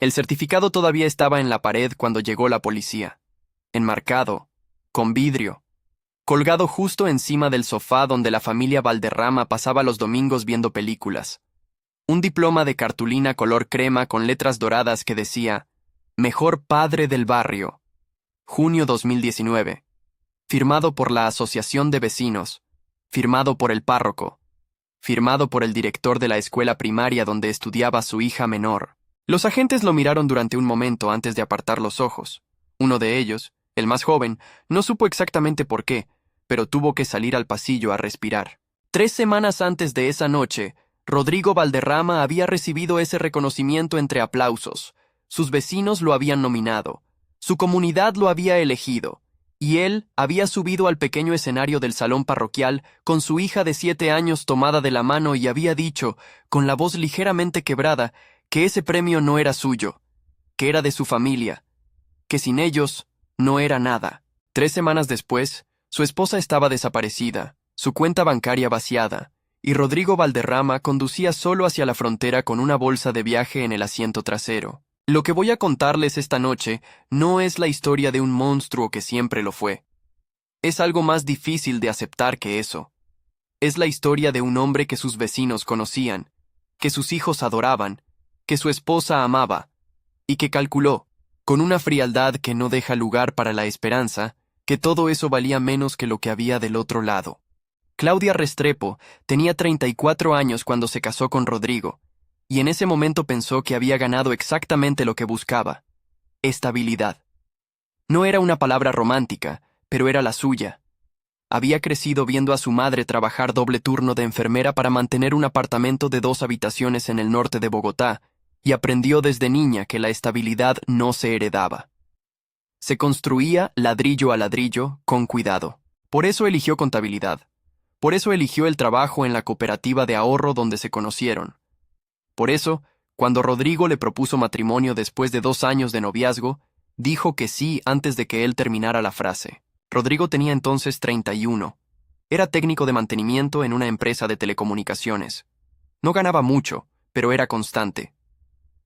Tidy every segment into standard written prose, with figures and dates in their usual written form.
El certificado todavía estaba en la pared cuando llegó la policía. Enmarcado, con vidrio, colgado justo encima del sofá donde la familia Valderrama pasaba los domingos viendo películas. Un diploma de cartulina color crema con letras doradas que decía Mejor Padre del Barrio, junio 2019. Firmado por la Asociación de Vecinos, firmado por el párroco, firmado por el director de la escuela primaria donde estudiaba su hija menor. Los agentes lo miraron durante un momento antes de apartar los ojos. Uno de ellos, el más joven, no supo exactamente por qué, pero tuvo que salir al pasillo a respirar. 3 semanas antes de esa noche, Rodrigo Valderrama había recibido ese reconocimiento entre aplausos. Sus vecinos lo habían nominado, su comunidad lo había elegido, y él había subido al pequeño escenario del salón parroquial con su hija de 7 años tomada de la mano y había dicho, con la voz ligeramente quebrada, que ese premio no era suyo, que era de su familia, que sin ellos no era nada. 3 semanas después, su esposa estaba desaparecida, su cuenta bancaria vaciada, y Rodrigo Valderrama conducía solo hacia la frontera con una bolsa de viaje en el asiento trasero. Lo que voy a contarles esta noche no es la historia de un monstruo que siempre lo fue. Es algo más difícil de aceptar que eso. Es la historia de un hombre que sus vecinos conocían, que sus hijos adoraban, que su esposa amaba, y que calculó, con una frialdad que no deja lugar para la esperanza, que todo eso valía menos que lo que había del otro lado. Claudia Restrepo tenía 34 años cuando se casó con Rodrigo, y en ese momento pensó que había ganado exactamente lo que buscaba: estabilidad. No era una palabra romántica, pero era la suya. Había crecido viendo a su madre trabajar doble turno de enfermera para mantener un apartamento de 2 habitaciones en el norte de Bogotá, y aprendió desde niña que la estabilidad no se heredaba. Se construía ladrillo a ladrillo, con cuidado. Por eso eligió contabilidad. Por eso eligió el trabajo en la cooperativa de ahorro donde se conocieron. Por eso, cuando Rodrigo le propuso matrimonio después de 2 años de noviazgo, dijo que sí antes de que él terminara la frase. Rodrigo tenía entonces 31. Era técnico de mantenimiento en una empresa de telecomunicaciones. No ganaba mucho, pero era constante.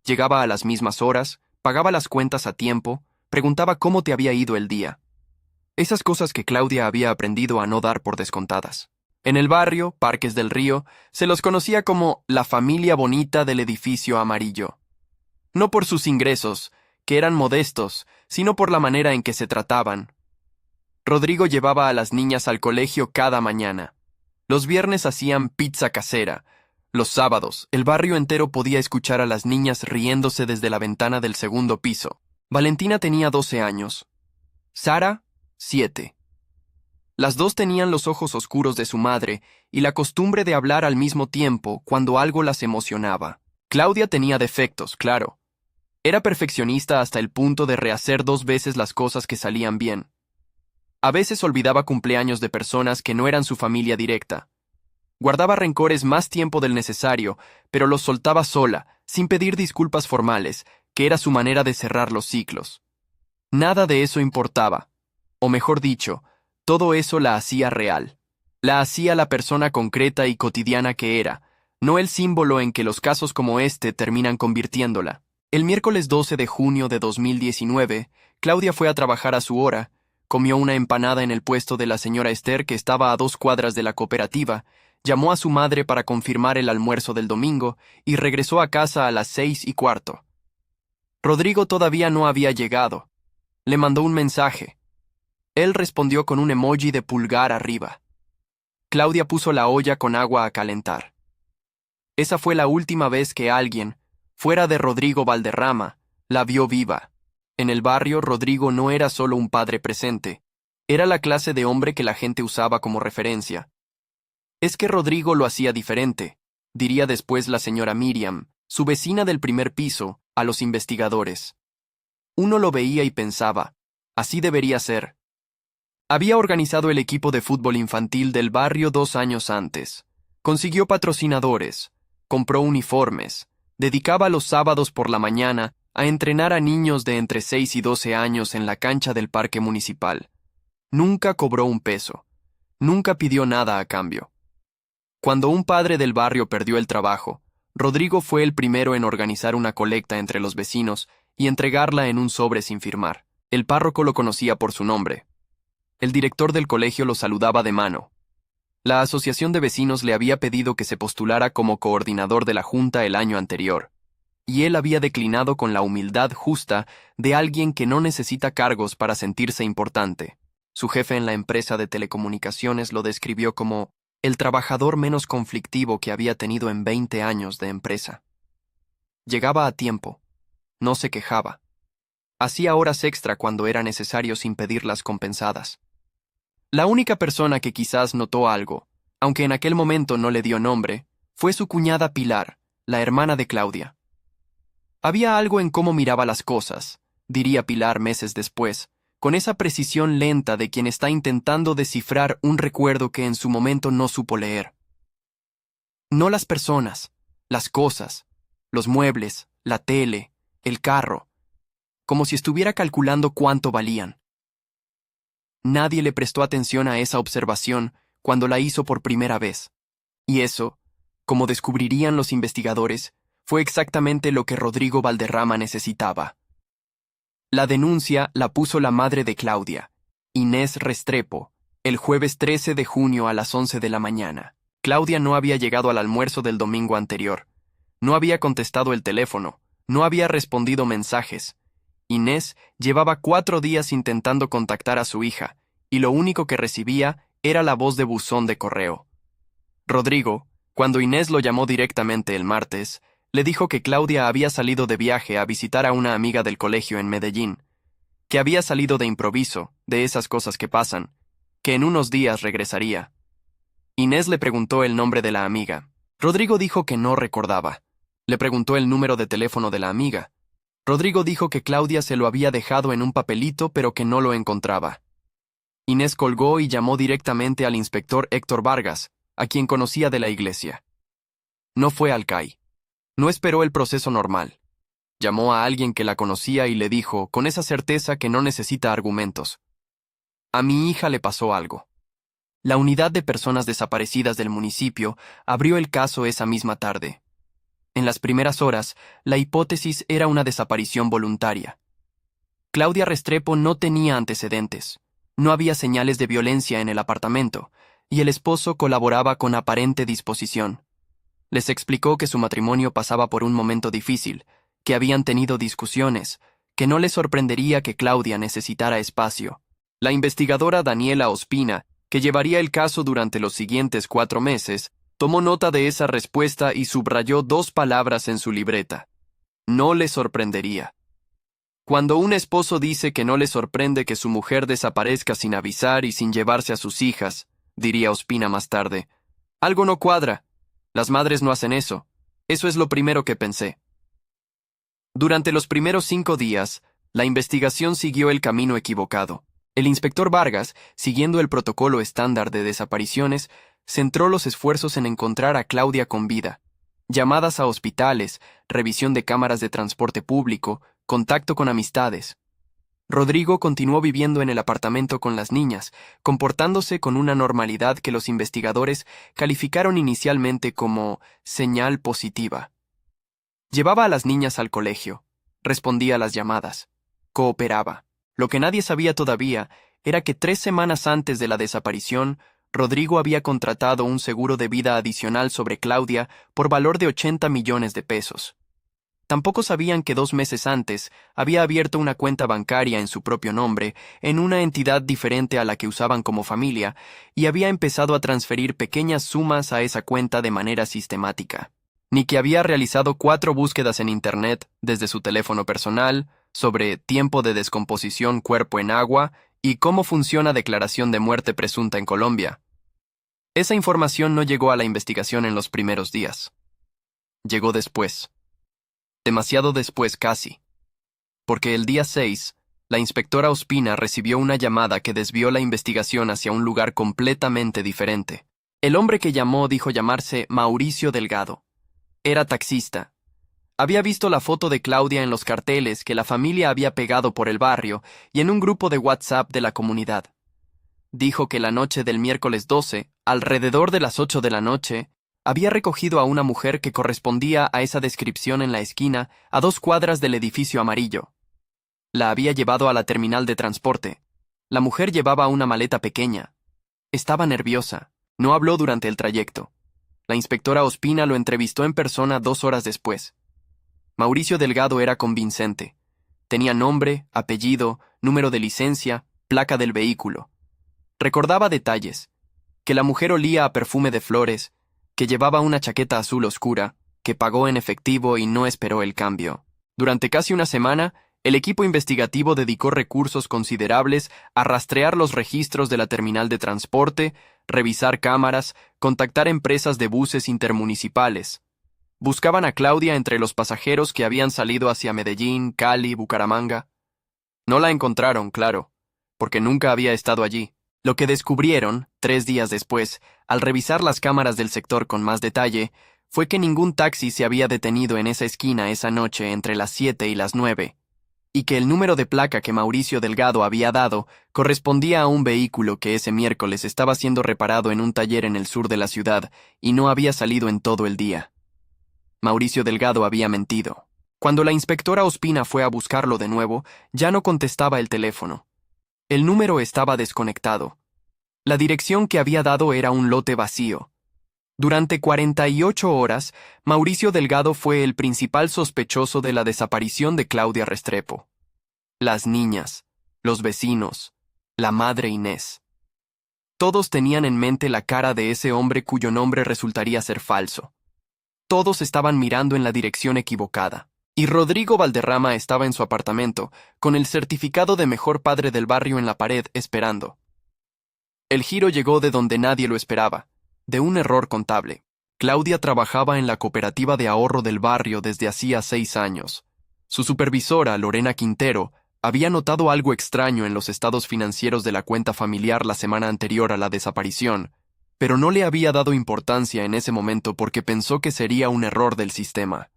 Llegaba a las mismas horas, pagaba las cuentas a tiempo, preguntaba cómo te había ido el día. Esas cosas que Claudia había aprendido a no dar por descontadas. En el barrio, Parques del Río, se los conocía como la familia bonita del edificio amarillo. No por sus ingresos, que eran modestos, sino por la manera en que se trataban. Rodrigo llevaba a las niñas al colegio cada mañana. Los viernes hacían pizza casera. Los sábados, el barrio entero podía escuchar a las niñas riéndose desde la ventana del segundo piso. Valentina tenía 12 años. Sara, 7. Las dos tenían los ojos oscuros de su madre y la costumbre de hablar al mismo tiempo cuando algo las emocionaba. Claudia tenía defectos, claro. Era perfeccionista hasta el punto de rehacer 2 veces las cosas que salían bien. A veces olvidaba cumpleaños de personas que no eran su familia directa. Guardaba rencores más tiempo del necesario, pero los soltaba sola, sin pedir disculpas formales, que era su manera de cerrar los ciclos. Nada de eso importaba, o mejor dicho, todo eso la hacía real. La hacía la persona concreta y cotidiana que era, no el símbolo en que los casos como este terminan convirtiéndola. El miércoles 12 de junio de 2019, Claudia fue a trabajar a su hora, comió una empanada en el puesto de la señora Esther que estaba a 2 cuadras de la cooperativa, llamó a su madre para confirmar el almuerzo del domingo y regresó a casa a las 6:15. Rodrigo todavía no había llegado. Le mandó un mensaje. Él respondió con un emoji de pulgar arriba. Claudia puso la olla con agua a calentar. Esa fue la última vez que alguien, fuera de Rodrigo Valderrama, la vio viva. En el barrio, Rodrigo no era solo un padre presente, era la clase de hombre que la gente usaba como referencia. Es que Rodrigo lo hacía diferente, diría después la señora Miriam, su vecina del primer piso, a los investigadores. Uno lo veía y pensaba, así debería ser. Había organizado el equipo de fútbol infantil del barrio 2 años antes. Consiguió patrocinadores, compró uniformes, dedicaba los sábados por la mañana a entrenar a niños de entre 6 y 12 años en la cancha del parque municipal. Nunca cobró un peso, nunca pidió nada a cambio. Cuando un padre del barrio perdió el trabajo, Rodrigo fue el primero en organizar una colecta entre los vecinos y entregarla en un sobre sin firmar. El párroco lo conocía por su nombre. El director del colegio lo saludaba de mano. La asociación de vecinos le había pedido que se postulara como coordinador de la junta el año anterior, y él había declinado con la humildad justa de alguien que no necesita cargos para sentirse importante. Su jefe en la empresa de telecomunicaciones lo describió como el trabajador menos conflictivo que había tenido en 20 años de empresa. Llegaba a tiempo, no se quejaba. Hacía horas extra cuando era necesario sin pedirlas compensadas. La única persona que quizás notó algo, aunque en aquel momento no le dio nombre, fue su cuñada Pilar, la hermana de Claudia. Había algo en cómo miraba las cosas, diría Pilar meses después, con esa precisión lenta de quien está intentando descifrar un recuerdo que en su momento no supo leer. No las personas, las cosas, los muebles, la tele, el carro, como si estuviera calculando cuánto valían. Nadie le prestó atención a esa observación cuando la hizo por primera vez. Y eso, como descubrirían los investigadores, fue exactamente lo que Rodrigo Valderrama necesitaba. La denuncia la puso la madre de Claudia, Inés Restrepo, el jueves 13 de junio a las 11 de la mañana. Claudia no había llegado al almuerzo del domingo anterior. No había contestado el teléfono, no había respondido mensajes. Inés llevaba 4 días intentando contactar a su hija, y lo único que recibía era la voz de buzón de correo. Rodrigo, cuando Inés lo llamó directamente el martes, le dijo que Claudia había salido de viaje a visitar a una amiga del colegio en Medellín, que había salido de improviso, de esas cosas que pasan, que en unos días regresaría. Inés le preguntó el nombre de la amiga. Rodrigo dijo que no recordaba. Le preguntó el número de teléfono de la amiga. Rodrigo dijo que Claudia se lo había dejado en un papelito pero que no lo encontraba. Inés colgó y llamó directamente al inspector Héctor Vargas, a quien conocía de la iglesia. No fue al CAI. No esperó el proceso normal. Llamó a alguien que la conocía y le dijo, con esa certeza que no necesita argumentos: a mi hija le pasó algo. La unidad de personas desaparecidas del municipio abrió el caso esa misma tarde. En las primeras horas, la hipótesis era una desaparición voluntaria. Claudia Restrepo no tenía antecedentes. No había señales de violencia en el apartamento, y el esposo colaboraba con aparente disposición. Les explicó que su matrimonio pasaba por un momento difícil, que habían tenido discusiones, que no les sorprendería que Claudia necesitara espacio. La investigadora Daniela Ospina, que llevaría el caso durante los siguientes 4 meses, tomó nota de esa respuesta y subrayó 2 palabras en su libreta. No le sorprendería. Cuando un esposo dice que no le sorprende que su mujer desaparezca sin avisar y sin llevarse a sus hijas, diría Ospina más tarde, algo no cuadra. Las madres no hacen eso. Eso es lo primero que pensé. Durante los primeros 5 días, la investigación siguió el camino equivocado. El inspector Vargas, siguiendo el protocolo estándar de desapariciones, centró los esfuerzos en encontrar a Claudia con vida. Llamadas a hospitales, revisión de cámaras de transporte público, contacto con amistades. Rodrigo continuó viviendo en el apartamento con las niñas, comportándose con una normalidad que los investigadores calificaron inicialmente como señal positiva. Llevaba a las niñas al colegio, respondía a las llamadas, cooperaba. Lo que nadie sabía todavía era que 3 semanas antes de la desaparición, Rodrigo había contratado un seguro de vida adicional sobre Claudia por valor de 80 millones de pesos. Tampoco sabían que 2 meses antes había abierto una cuenta bancaria en su propio nombre en una entidad diferente a la que usaban como familia y había empezado a transferir pequeñas sumas a esa cuenta de manera sistemática. Ni que había realizado 4 búsquedas en Internet desde su teléfono personal sobre tiempo de descomposición cuerpo en agua y cómo funciona declaración de muerte presunta en Colombia. Esa información no llegó a la investigación en los primeros días. Llegó después. Demasiado después casi. Porque el día 6, la inspectora Ospina recibió una llamada que desvió la investigación hacia un lugar completamente diferente. El hombre que llamó dijo llamarse Mauricio Delgado. Era taxista. Había visto la foto de Claudia en los carteles que la familia había pegado por el barrio y en un grupo de WhatsApp de la comunidad. Dijo que la noche del miércoles 12, alrededor de las 8 de la noche, Había recogido a una mujer que correspondía a esa descripción en la esquina, a 2 cuadras del edificio amarillo. La había llevado a la terminal de transporte. La mujer llevaba una maleta pequeña. Estaba nerviosa. No habló durante el trayecto. La inspectora Ospina lo entrevistó en persona 2 horas después. Mauricio Delgado era convincente. Tenía nombre, apellido, número de licencia, placa del vehículo. Recordaba detalles. Que la mujer olía a perfume de flores, que llevaba una chaqueta azul oscura, que pagó en efectivo y no esperó el cambio. Durante casi una semana, el equipo investigativo dedicó recursos considerables a rastrear los registros de la terminal de transporte, revisar cámaras, contactar empresas de buses intermunicipales. Buscaban a Claudia entre los pasajeros que habían salido hacia Medellín, Cali, Bucaramanga. No la encontraron, claro, porque nunca había estado allí. Lo que descubrieron, 3 días después, al revisar las cámaras del sector con más detalle, fue que ningún taxi se había detenido en esa esquina esa noche entre las 7 y las 9, y que el número de placa que Mauricio Delgado había dado correspondía a un vehículo que ese miércoles estaba siendo reparado en un taller en el sur de la ciudad y no había salido en todo el día. Mauricio Delgado había mentido. Cuando la inspectora Ospina fue a buscarlo de nuevo, ya no contestaba el teléfono. El número estaba desconectado. La dirección que había dado era un lote vacío. Durante 48 horas, Mauricio Delgado fue el principal sospechoso de la desaparición de Claudia Restrepo. Las niñas, los vecinos, la madre Inés. Todos tenían en mente la cara de ese hombre cuyo nombre resultaría ser falso. Todos estaban mirando en la dirección equivocada. Y Rodrigo Valderrama estaba en su apartamento, con el certificado de mejor padre del barrio en la pared, esperando. El giro llegó de donde nadie lo esperaba, de un error contable. Claudia trabajaba en la cooperativa de ahorro del barrio desde hacía 6 años. Su supervisora, Lorena Quintero, había notado algo extraño en los estados financieros de la cuenta familiar la semana anterior a la desaparición, pero no le había dado importancia en ese momento porque pensó que sería un error del sistema.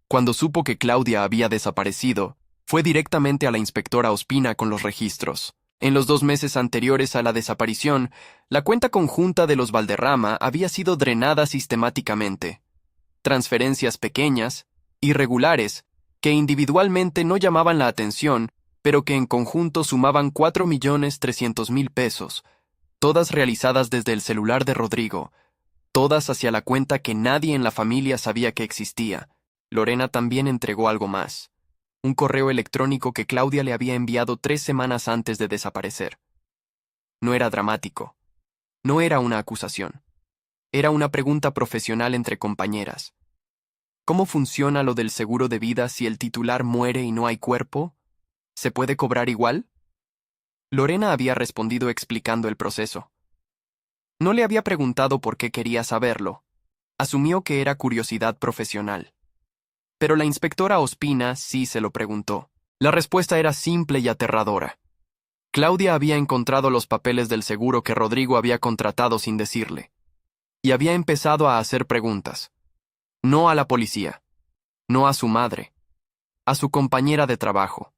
Cuando supo que Claudia había desaparecido, fue directamente a la inspectora Ospina con los registros. En los 2 meses anteriores a la desaparición, la cuenta conjunta de los Valderrama había sido drenada sistemáticamente. Transferencias pequeñas, irregulares, que individualmente no llamaban la atención, pero que en conjunto sumaban 4.300.000 pesos, todas realizadas desde el celular de Rodrigo, todas hacia la cuenta que nadie en la familia sabía que existía. Lorena también entregó algo más. Un correo electrónico que Claudia le había enviado 3 semanas antes de desaparecer. No era dramático. No era una acusación. Era una pregunta profesional entre compañeras. ¿Cómo funciona lo del seguro de vida si el titular muere y no hay cuerpo? ¿Se puede cobrar igual? Lorena había respondido explicando el proceso. No le había preguntado por qué quería saberlo. Asumió que era curiosidad profesional. Pero la inspectora Ospina sí se lo preguntó. La respuesta era simple y aterradora. Claudia había encontrado los papeles del seguro que Rodrigo había contratado sin decirle. Y había empezado a hacer preguntas. No a la policía. No a su madre. A su compañera de trabajo.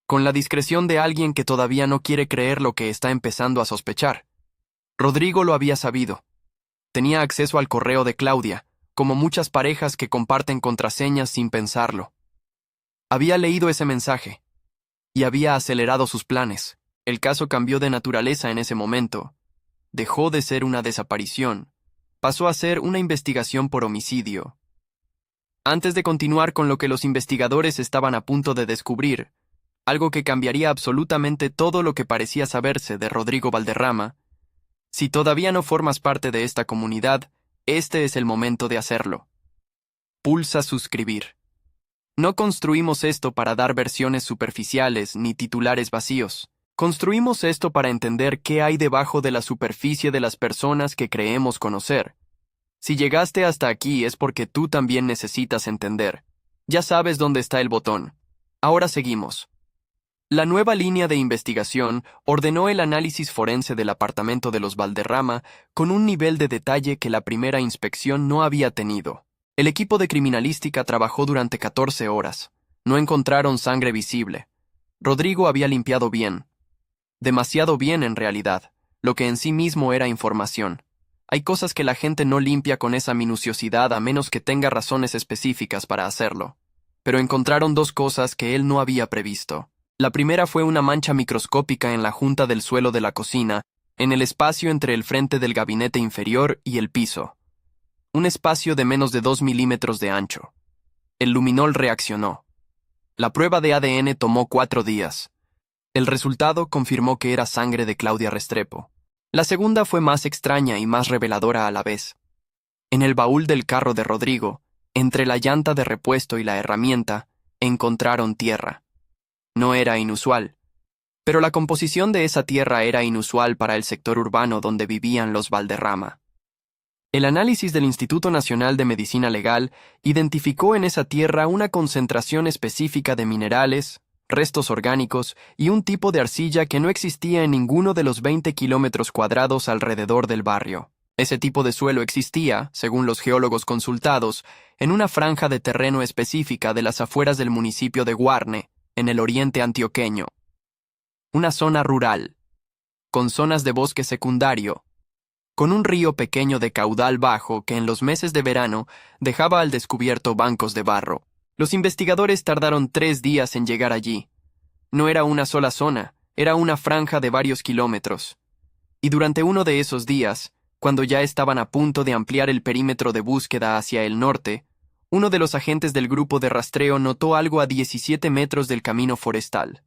Con la discreción de alguien que todavía no quiere creer lo que está empezando a sospechar. Rodrigo lo había sabido. Tenía acceso al correo de Claudia, como muchas parejas que comparten contraseñas sin pensarlo. Había leído ese mensaje, y había acelerado sus planes. El caso cambió de naturaleza en ese momento. Dejó de ser una desaparición. Pasó a ser una investigación por homicidio. Antes de continuar con lo que los investigadores estaban a punto de descubrir, algo que cambiaría absolutamente todo lo que parecía saberse de Rodrigo Valderrama, si todavía no formas parte de esta comunidad, este es el momento de hacerlo. Pulsa suscribir. No construimos esto para dar versiones superficiales ni titulares vacíos. Construimos esto para entender qué hay debajo de la superficie de las personas que creemos conocer. Si llegaste hasta aquí es porque tú también necesitas entender. Ya sabes dónde está el botón. Ahora seguimos. La nueva línea de investigación ordenó el análisis forense del apartamento de los Valderrama con un nivel de detalle que la primera inspección no había tenido. El equipo de criminalística trabajó durante 14 horas. No encontraron sangre visible. Rodrigo había limpiado bien. Demasiado bien en realidad, lo que en sí mismo era información. Hay cosas que la gente no limpia con esa minuciosidad a menos que tenga razones específicas para hacerlo. Pero encontraron dos cosas que él no había previsto. La primera fue una mancha microscópica en la junta del suelo de la cocina, en el espacio entre el frente del gabinete inferior y el piso. Un espacio de menos de 2 milímetros de ancho. El luminol reaccionó. La prueba de ADN tomó 4 días. El resultado confirmó que era sangre de Claudia Restrepo. La segunda fue más extraña y más reveladora a la vez. En el baúl del carro de Rodrigo, entre la llanta de repuesto y la herramienta, encontraron tierra. No era inusual, pero la composición de esa tierra era inusual para el sector urbano donde vivían los Valderrama. El análisis del Instituto Nacional de Medicina Legal identificó en esa tierra una concentración específica de minerales, restos orgánicos y un tipo de arcilla que no existía en ninguno de los 20 kilómetros cuadrados alrededor del barrio. Ese tipo de suelo existía, según los geólogos consultados, en una franja de terreno específica de las afueras del municipio de Guarne, en el oriente antioqueño. Una zona rural, con zonas de bosque secundario, con un río pequeño de caudal bajo que en los meses de verano dejaba al descubierto bancos de barro. Los investigadores tardaron 3 días en llegar allí. No era una sola zona, era una franja de varios kilómetros. Y durante uno de esos días, cuando ya estaban a punto de ampliar el perímetro de búsqueda hacia el norte, uno de los agentes del grupo de rastreo notó algo a 17 metros del camino forestal.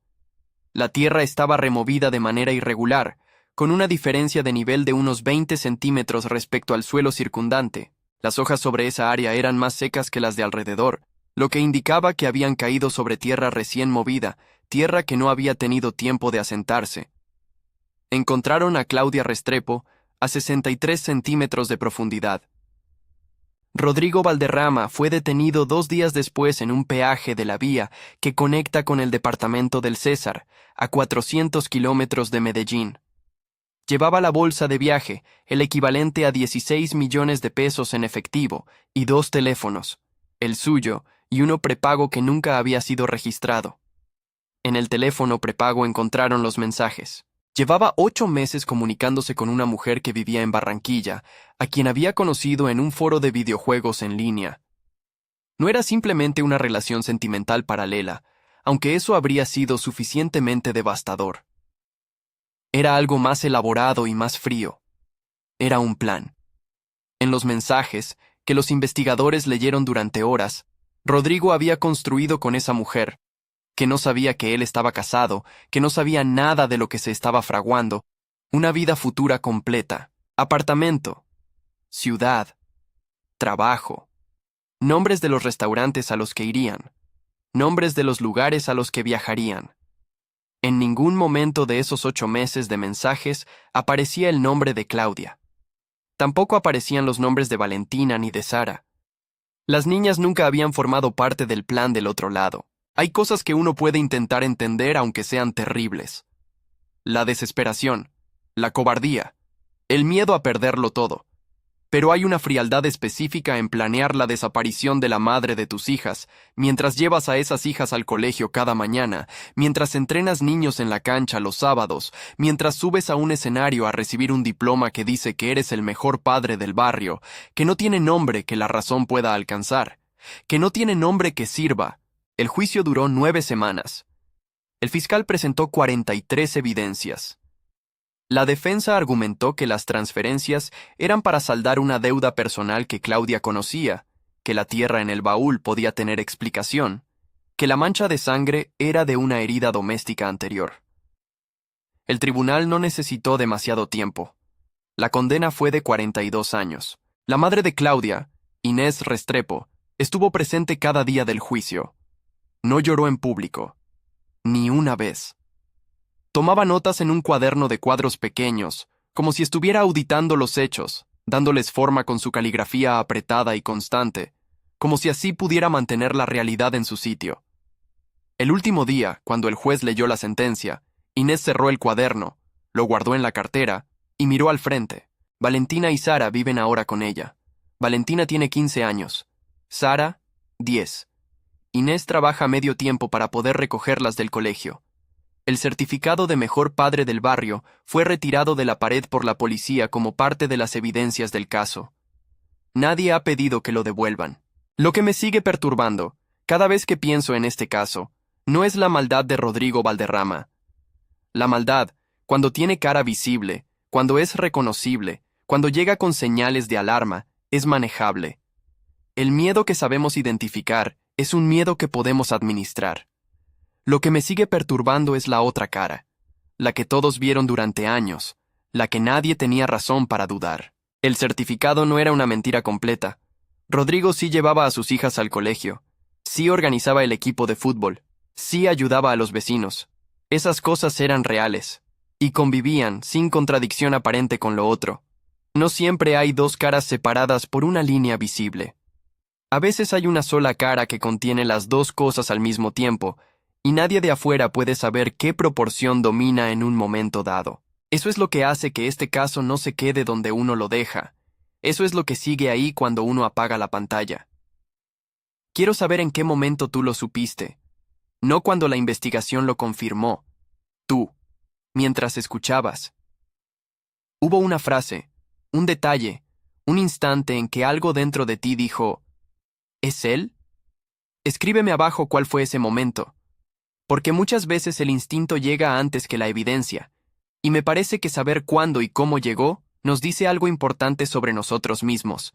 La tierra estaba removida de manera irregular, con una diferencia de nivel de unos 20 centímetros respecto al suelo circundante. Las hojas sobre esa área eran más secas que las de alrededor, lo que indicaba que habían caído sobre tierra recién movida, tierra que no había tenido tiempo de asentarse. Encontraron a Claudia Restrepo a 63 centímetros de profundidad. Rodrigo Valderrama fue detenido 2 días después en un peaje de la vía que conecta con el departamento del César, a 400 kilómetros de Medellín. Llevaba la bolsa de viaje, el equivalente a 16 millones de pesos en efectivo, y 2 teléfonos, el suyo y uno prepago que nunca había sido registrado. En el teléfono prepago encontraron los mensajes. Llevaba 8 meses comunicándose con una mujer que vivía en Barranquilla, a quien había conocido en un foro de videojuegos en línea. No era simplemente una relación sentimental paralela, aunque eso habría sido suficientemente devastador. Era algo más elaborado y más frío. Era un plan. En los mensajes, que los investigadores leyeron durante horas, Rodrigo había construido con esa mujer, que no sabía que él estaba casado, que no sabía nada de lo que se estaba fraguando, una vida futura completa, apartamento, ciudad, trabajo, nombres de los restaurantes a los que irían, nombres de los lugares a los que viajarían. En ningún momento de esos 8 meses de mensajes aparecía el nombre de Claudia. Tampoco aparecían los nombres de Valentina ni de Sara. Las niñas nunca habían formado parte del plan del otro lado. Hay cosas que uno puede intentar entender aunque sean terribles. La desesperación, la cobardía, el miedo a perderlo todo. Pero hay una frialdad específica en planear la desaparición de la madre de tus hijas, mientras llevas a esas hijas al colegio cada mañana, mientras entrenas niños en la cancha los sábados, mientras subes a un escenario a recibir un diploma que dice que eres el mejor padre del barrio, que no tiene nombre que la razón pueda alcanzar, que no tiene nombre que sirva. El juicio duró 9 semanas. El fiscal presentó 43 evidencias. La defensa argumentó que las transferencias eran para saldar una deuda personal que Claudia conocía, que la tierra en el baúl podía tener explicación, que la mancha de sangre era de una herida doméstica anterior. El tribunal no necesitó demasiado tiempo. La condena fue de 42 años. La madre de Claudia, Inés Restrepo, estuvo presente cada día del juicio. No lloró en público, ni una vez. Tomaba notas en un cuaderno de cuadros pequeños, como si estuviera auditando los hechos, dándoles forma con su caligrafía apretada y constante, como si así pudiera mantener la realidad en su sitio. El último día, cuando el juez leyó la sentencia, Inés cerró el cuaderno, lo guardó en la cartera y miró al frente. Valentina y Sara viven ahora con ella. Valentina tiene 15 años. Sara, 10. Inés trabaja medio tiempo para poder recogerlas del colegio. El certificado de mejor padre del barrio fue retirado de la pared por la policía como parte de las evidencias del caso. Nadie ha pedido que lo devuelvan. Lo que me sigue perturbando, cada vez que pienso en este caso, no es la maldad de Rodrigo Valderrama. La maldad, cuando tiene cara visible, cuando es reconocible, cuando llega con señales de alarma, es manejable. El miedo que sabemos identificar es un miedo que podemos administrar. Lo que me sigue perturbando es la otra cara, la que todos vieron durante años, la que nadie tenía razón para dudar. El certificado no era una mentira completa. Rodrigo sí llevaba a sus hijas al colegio, sí organizaba el equipo de fútbol, sí ayudaba a los vecinos. Esas cosas eran reales, y convivían sin contradicción aparente con lo otro. No siempre hay dos caras separadas por una línea visible. A veces hay una sola cara que contiene las dos cosas al mismo tiempo, y nadie de afuera puede saber qué proporción domina en un momento dado. Eso es lo que hace que este caso no se quede donde uno lo deja. Eso es lo que sigue ahí cuando uno apaga la pantalla. Quiero saber en qué momento tú lo supiste, no cuando la investigación lo confirmó. Tú, mientras escuchabas. Hubo una frase, un detalle, un instante en que algo dentro de ti dijo, ¿es él? Escríbeme abajo cuál fue ese momento. Porque muchas veces el instinto llega antes que la evidencia, y me parece que saber cuándo y cómo llegó nos dice algo importante sobre nosotros mismos.